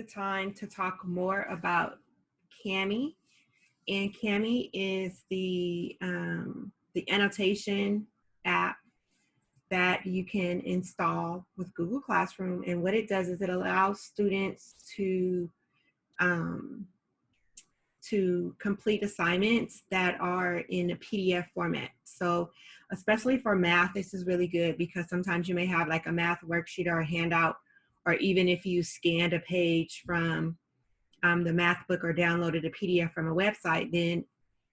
time to talk more about Kami. And Kami is the annotation app that you can install with Google Classroom. And what it does is it allows students to complete assignments that are in a PDF format. So especially for math, this is really good because sometimes you may have like a math worksheet or a handout, or even if you scanned a page from the math book or downloaded a PDF from a website, then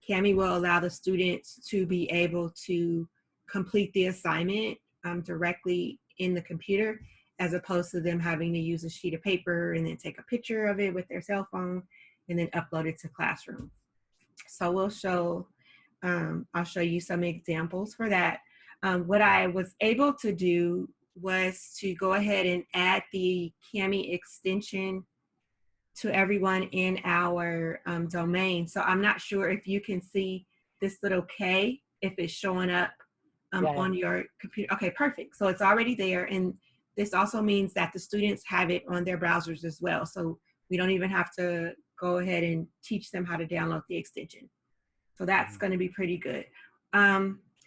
Kami will allow the students to be able to complete the assignment directly in the computer, as opposed to them having to use a sheet of paper and then take a picture of it with their cell phone and then upload it to Classroom. So we'll show, I'll show you some examples for that. What I was able to do was to go ahead and add the Kami extension to everyone in our domain. So I'm not sure if you can see this little K, if it's showing up on your computer. Okay, perfect. So it's already there. And this also means that the students have it on their browsers as well. So we don't even have to go ahead and teach them how to download the extension. So that's going to be pretty good.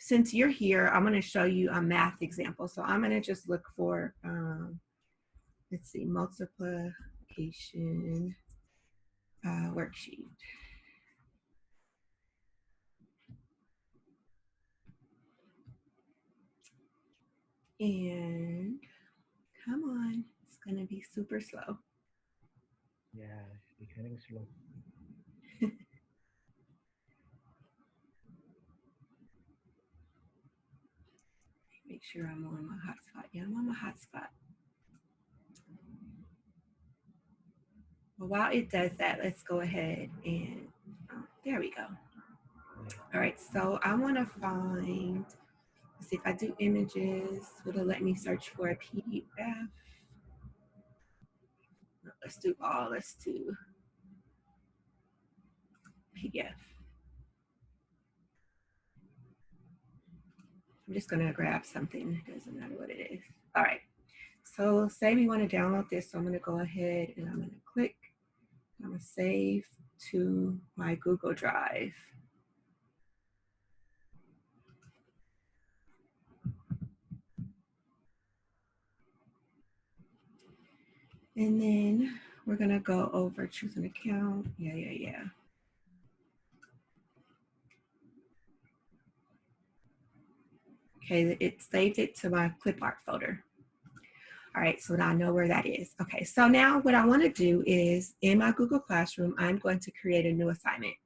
Since you're here, I'm going to show you a math example. So I'm going to just look for, let's see, multiplication worksheet. And come on, it's going to be super slow. Yeah, it's becoming slow. Make sure I'm on my hotspot. Yeah, I'm on my hotspot. Well, while it does that, let's go ahead and, there we go. All right, so I want to find, let's see if I do images, will it let me search for a PDF? Let's do PDF. I'm just gonna grab something, it doesn't matter what it is. All right, so say we wanna download this, so I'm gonna go ahead and I'm gonna click, I'm gonna save to my Google Drive. And then we're gonna go over choose an account, yeah. Okay, it saved it to my clip art folder. All right, so now I know where that is. Okay, so now what I want to do is in my Google Classroom, I'm going to create a new assignment.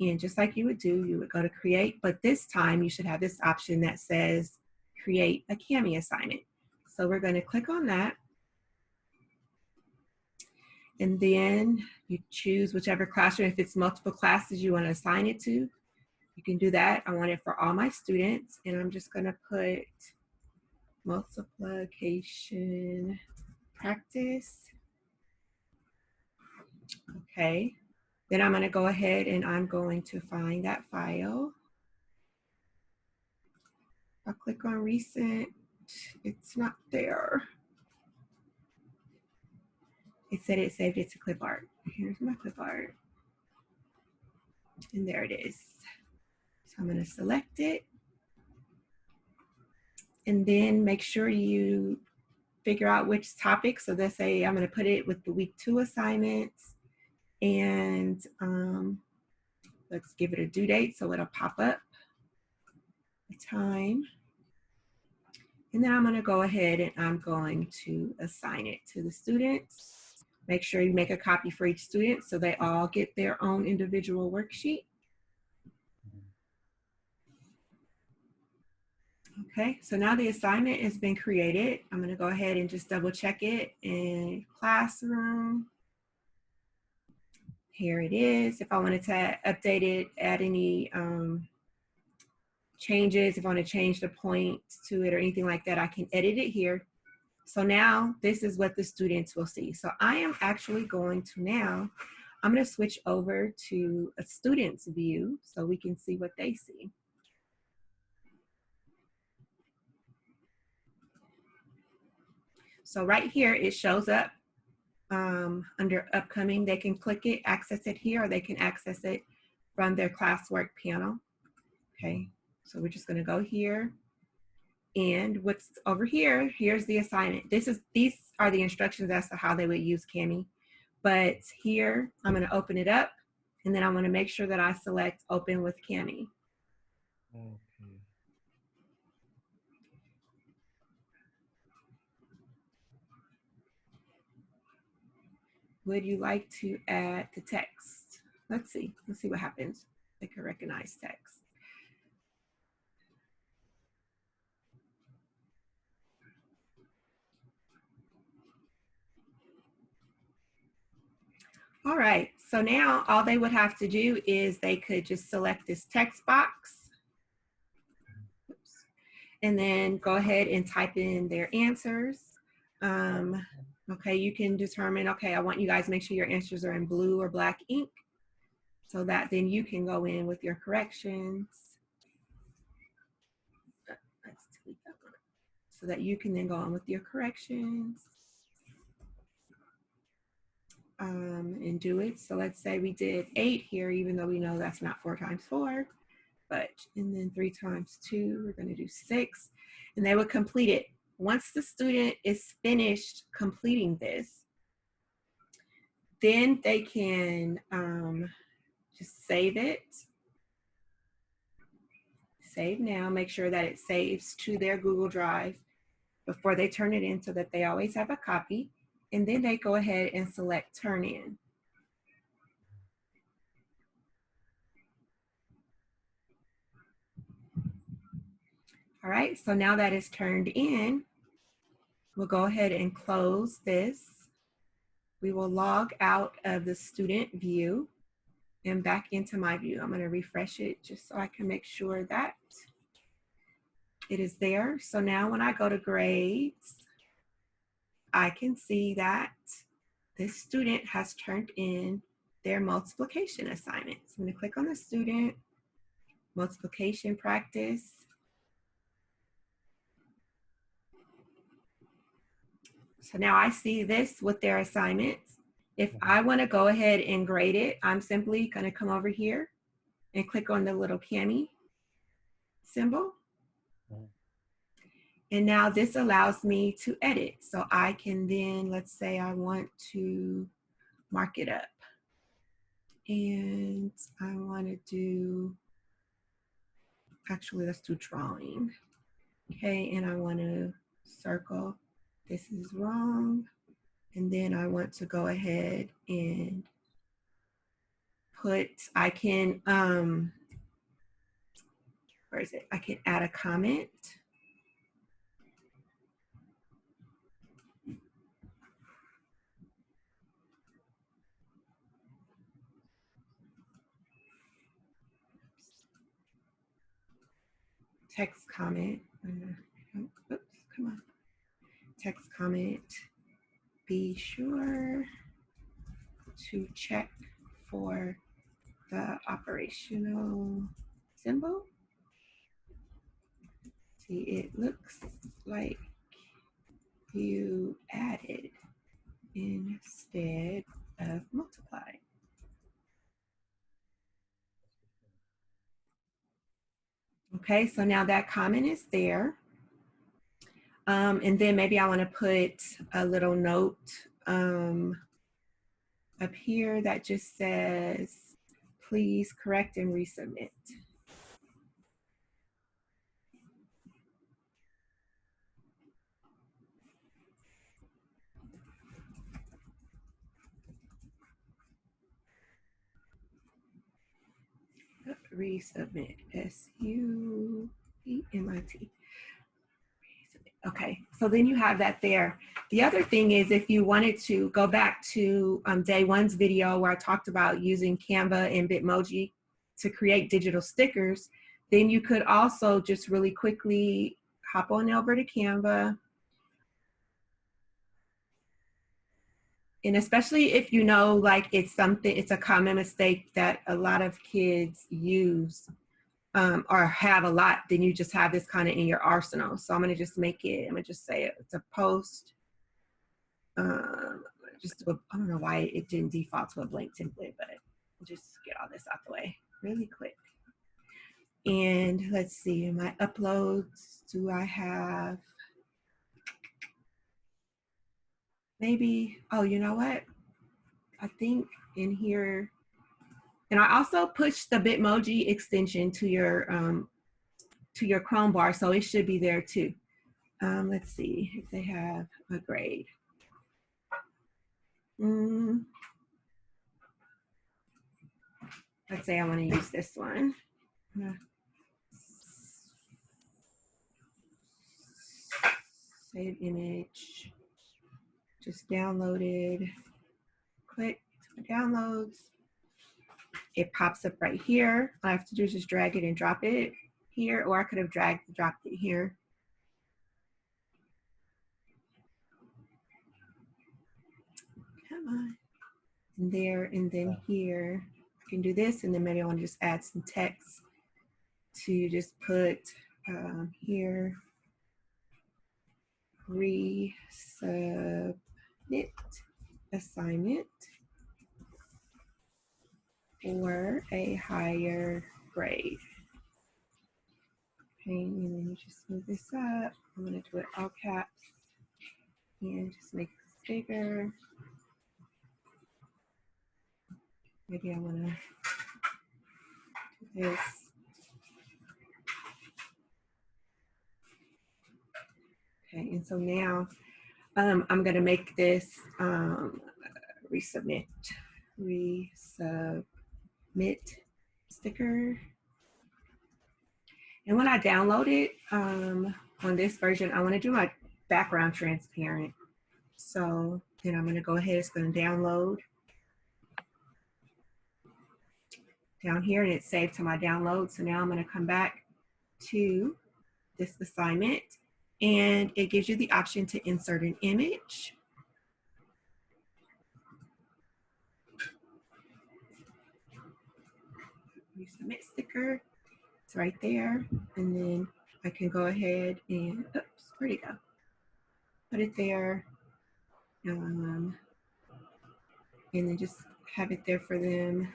And just like you would do, you would go to create, but this time you should have this option that says create a Kami assignment. So we're going to click on that. And then you choose whichever classroom, if it's multiple classes you want to assign it to. You can do that. I want it for all my students, and I'm just going to put multiplication practice. Okay. Then I'm going to go ahead and I'm going to find that file. I'll click on recent. It's not there. It said it saved it to clip art. Here's my clip art. And there it is. So I'm going to select it. And then make sure you figure out which topic. So let's say I'm going to put it with the week 2 assignments. And let's give it a due date so it'll pop up the time. And then I'm going to go ahead and I'm going to assign it to the students. Make sure you make a copy for each student so they all get their own individual worksheet. Okay, so now the assignment has been created. I'm going to go ahead and just double check it in Classroom. Here it is. If I wanted to update it, add any changes, if I want to change the points to it or anything like that, I can edit it here. So now this is what the students will see. So I am actually going to now, I'm going to switch over to a student's view so we can see what they see. So right here, it shows up under upcoming. They can click it, access it here, or they can access it from their classwork panel. Okay, so we're just gonna go here. And what's over here, here's the assignment. These are the instructions as to how they would use Kami. But here, I'm gonna open it up, and then I'm gonna make sure that I select open with Kami. Okay. Would you like to add the text? Let's see what happens. They can recognize text. All right, so now all they would have to do is they could just select this text box. Oops. And then go ahead and type in their answers. Okay, you can determine, okay, I want you guys to make sure your answers are in blue or black ink so that then you can go in with your corrections. Let's delete that one. So that you can then go on with your corrections. And do it. So let's say we did 8 here, even though we know that's not 4 times 4, but, and then 3 times 2, we're gonna do 6, and they would complete it. Once the student is finished completing this, then they can just save it. Save now, make sure that it saves to their Google Drive before they turn it in so that they always have a copy. And then they go ahead and select turn in. All right, so now that it's turned in, we'll go ahead and close this. We will log out of the student view and back into my view. I'm gonna refresh it just so I can make sure that it is there. So now when I go to grades, I can see that this student has turned in their multiplication assignment. So I'm gonna click on the student, multiplication practice. So now I see this with their assignments. If I wanna go ahead and grade it, I'm simply gonna come over here and click on the little Kami symbol. And now this allows me to edit. So I can then, let's say I want to mark it up. And I want to do, actually let's do drawing. Okay, and I want to circle, this is wrong. And then I want to go ahead and put, I can, where is it? I can add a comment. Text comment. Oops, come on. Text comment. Be sure to check for the operational symbol. See, it looks like you added instead of multiply. Okay, so now that comment is there. And then maybe I want to put a little note up here that just says, please correct and resubmit. Resubmit, S-U-B-M-I-T. Okay, so then you have that there. The other thing is if you wanted to go back to day one's video where I talked about using Canva and BITMOJI to create digital stickers, then you could also just really quickly hop on over to Canva. And especially if you know, like it's a common mistake that a lot of kids use or have a lot, then you just have this kind of in your arsenal. So I'm gonna just make it, I'm gonna just say it's a post. I'm gonna just do a, I don't know why it didn't default to a blank template, but we'll just get all this out the way really quick. And let's see, my uploads, do I have, maybe, oh, you know what? I think in here, and I also pushed the Bitmoji extension to your Chrome bar, so it should be there too. Let's see if they have a grade. Let's say I want to use this one. Save image. Just downloaded. Click to downloads. It pops up right here. All I have to do is just drag it and drop it here, or I could have dragged and dropped it here. Come on. And there, and then here. I can do this, and then maybe I want to just add some text to just put here, resubmit assignment for a higher grade. Okay, and then you just move this up. I'm going to do it all caps and just make this bigger. Maybe I want to do this. Okay, and so now I'm going to make this resubmit sticker. And when I download it on this version, I want to do my background transparent. So then I'm going to go ahead, it's going to download down here, and it's saved to my download. So now I'm going to come back to this assignment, and it gives you the option to insert an image. Resubmit sticker, it's right there. And then I can go ahead and, oops, where'd it go? Put it there. And then just have it there for them.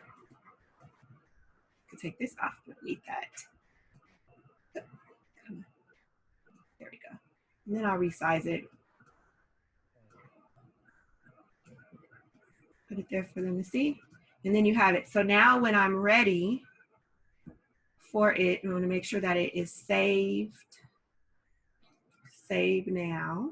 I can take this off, delete that. Come on. There we go. And then I'll resize it. Put it there for them to see. And then you have it. So now when I'm ready for it, I want to make sure that it is saved. Save now.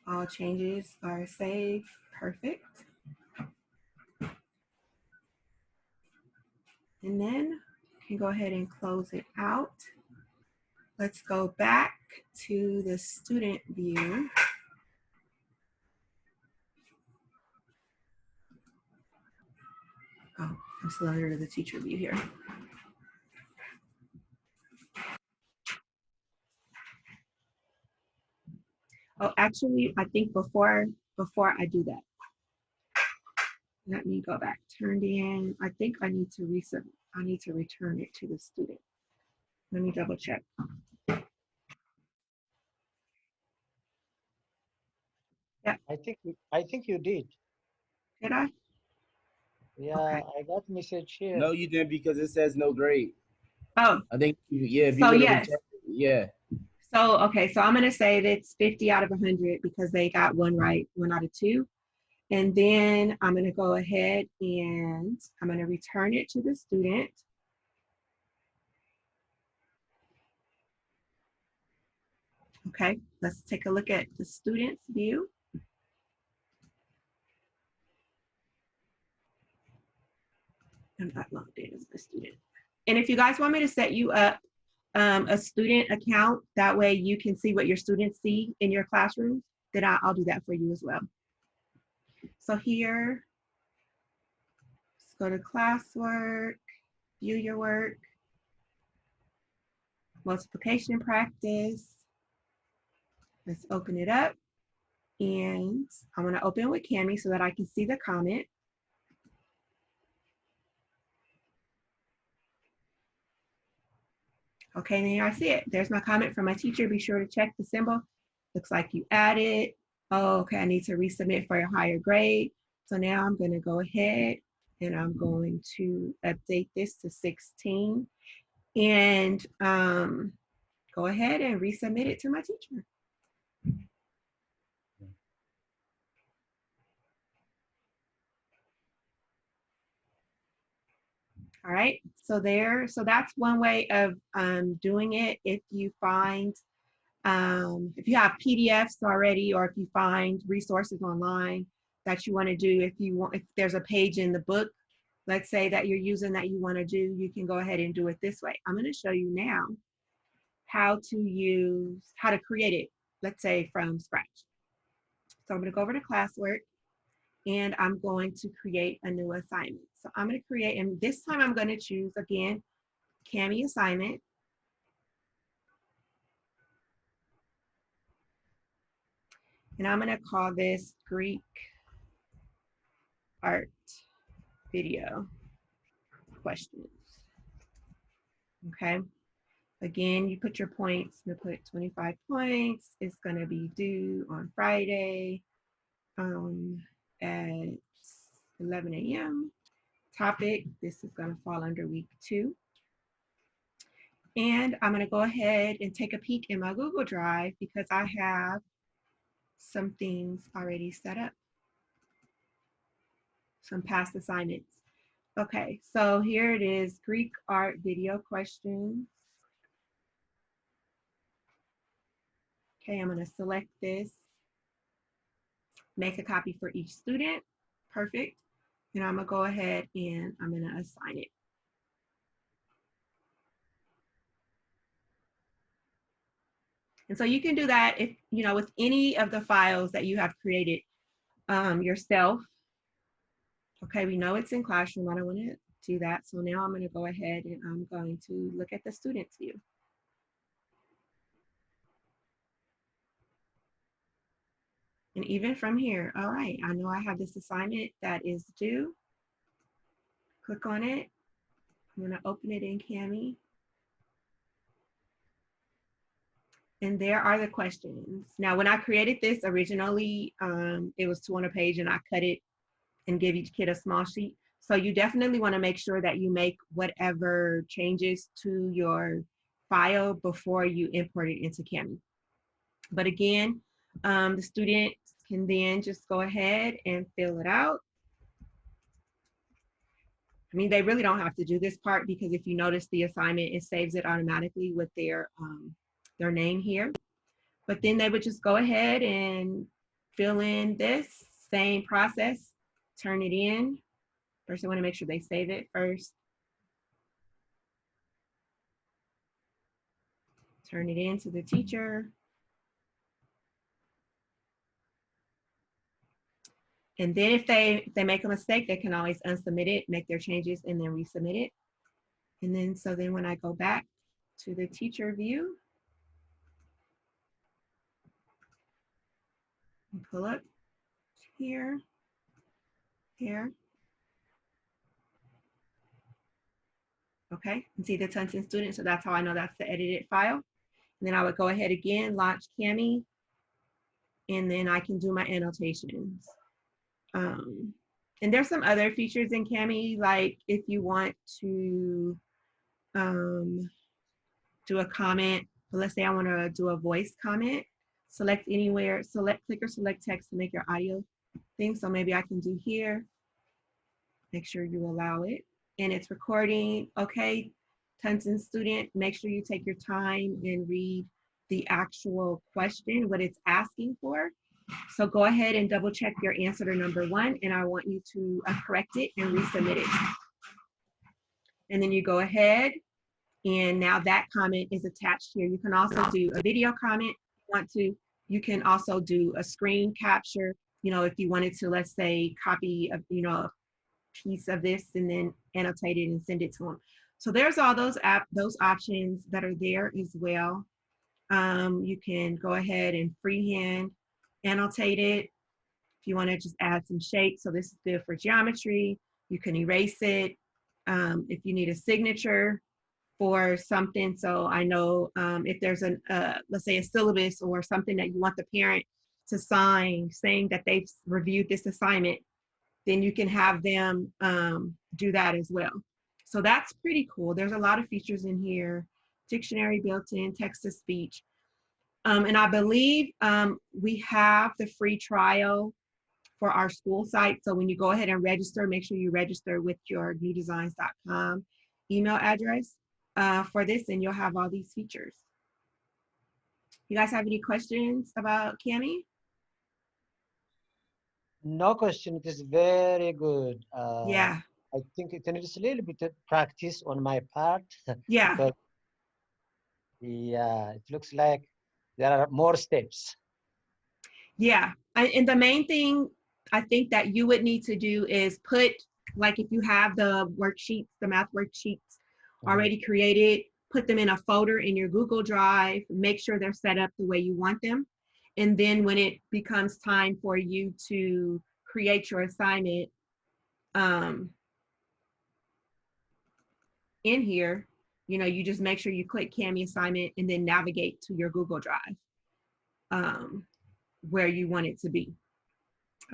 All changes are saved. Perfect. And then you can go ahead and close it out. Let's go back to the student view. Oh, I'm still under the teacher view here. Oh, actually, I think before I do that, let me go back. Turned in. I think I need to return it to the student. Let me double check. Yeah. I think you did. Did I? Yeah, okay. I got message here. No, you didn't, because it says no grade. Oh. I think, yeah, if you so would have yes. returned, yeah. So, okay, so I'm going to say it's 50 out of 100 because they got one right, 1 out of 2. And then I'm going to go ahead and I'm going to return it to the student. Okay, let's take a look at the student's view. I'm not logged in as a student. And if you guys want me to set you up a student account, that way you can see what your students see in your classroom, then I'll do that for you as well. So here, let's go to classwork, view your work, multiplication practice. Let's open it up. And I'm going to open with Cami so that I can see the comment. Okay, and there I see it. There's my comment from my teacher. Be sure to check the symbol. Looks like you added. Oh, okay, I need to resubmit for a higher grade. So now I'm going to go ahead and I'm going to update this to 16 and go ahead and resubmit it to my teacher. All right, so that's one way of doing it. If you find, if you have PDFs already, or if you find resources online that you want to do, if there's a page in the book, let's say that you're using that you want to do, you can go ahead and do it this way. I'm going to show you now how to create it, let's say from scratch. So I'm going to go over to classwork and I'm going to create a new assignment. So I'm going to create, and this time I'm going to choose again, Cami assignment. And I'm going to call this Greek art video questions. Okay. Again, you put your points. I'm going to put 25 points. It's going to be due on Friday at 11 a.m. Topic, this is going to fall under week 2. And I'm going to go ahead and take a peek in my Google Drive because I have some things already set up, some past assignments. Okay, so here it is, Greek art video questions. Okay, I'm going to select this, make a copy for each student. Perfect. And I'm going to go ahead and I'm going to assign it. And so you can do that if, with any of the files that you have created yourself. Okay, we know it's in Classroom. I don't want to do that. So now I'm going to go ahead and I'm going to look at the student's view. And even from here, all right, I know I have this assignment that is due. Click on it. I'm going to open it in Cami. And there are the questions. Now, when I created this originally, it was 200 page and I cut it and give each kid a small sheet. So you definitely want to make sure that you make whatever changes to your file before you import it into Cami. But again, the students can then just go ahead and fill it out. I mean, they really don't have to do this part because if you notice the assignment, it saves it automatically with their name here. But then they would just go ahead and fill in this same process, turn it in. First, I want to make sure they save it first. Turn it in to the teacher. And then if they make a mistake, they can always unsubmit it, make their changes, and then resubmit it. And then, so then when I go back to the teacher view, and pull up here, here. Okay, and see the Tunson student, so that's how I know that's the edited file. And then I would go ahead again, launch Cami, and then I can do my annotations. And there's some other features in Cami, like if you want to do a comment, but let's say I want to do a voice comment, select anywhere, click or select text to make your audio thing. So maybe I can do here, make sure you allow it, and it's recording. Okay, Tunson student, make sure you take your time and read the actual question, what it's asking for. So go ahead and double check your answer to number 1, and I want you to correct it and resubmit it. And then you go ahead, and now that comment is attached here. You can also do a video comment if you want to. You can also do a screen capture, if you wanted to, let's say, copy a piece of this and then annotate it and send it to them. So there's all those options that are there as well. You can go ahead and freehand annotate it. If you want to just add some shapes, so this is good for geometry. You can erase it. If you need a signature, for something. So I know if there's an, let's say a syllabus or something that you want the parent to sign saying that they've reviewed this assignment, then you can have them do that as well. So that's pretty cool. There's a lot of features in here. Dictionary built in, text to speech. And I believe we have the free trial for our school site. So when you go ahead and register, make sure you register with your newdesigns.com email address for this, and you'll have all these features. You guys have any questions about Cami? No question. It is very good. Yeah, I think it needs a little bit of practice on my part. yeah. But yeah, it looks like there are more steps. Yeah, and the main thing I think that you would need to do is put, like if you have the worksheets, the math worksheets already created, put them in a folder in your Google Drive, make sure they're set up the way you want them. And then when it becomes time for you to create your assignment in here, you know, you just make sure you click Cami assignment and then navigate to your Google Drive where you want it to be.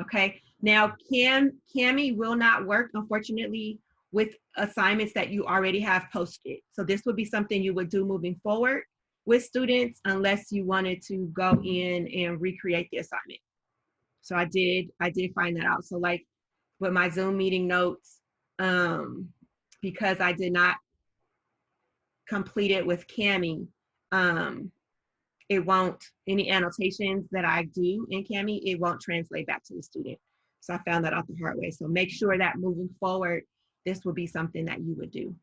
Okay, now Cami will not work, unfortunately, with assignments that you already have posted. So this would be something you would do moving forward with students unless you wanted to go in and recreate the assignment. So I did find that out. So like with my Zoom meeting notes, because I did not complete it with Cami, it won't, any annotations that I do in Cami, it won't translate back to the student. So I found that out the hard way. So make sure that moving forward, this will be something that you would do.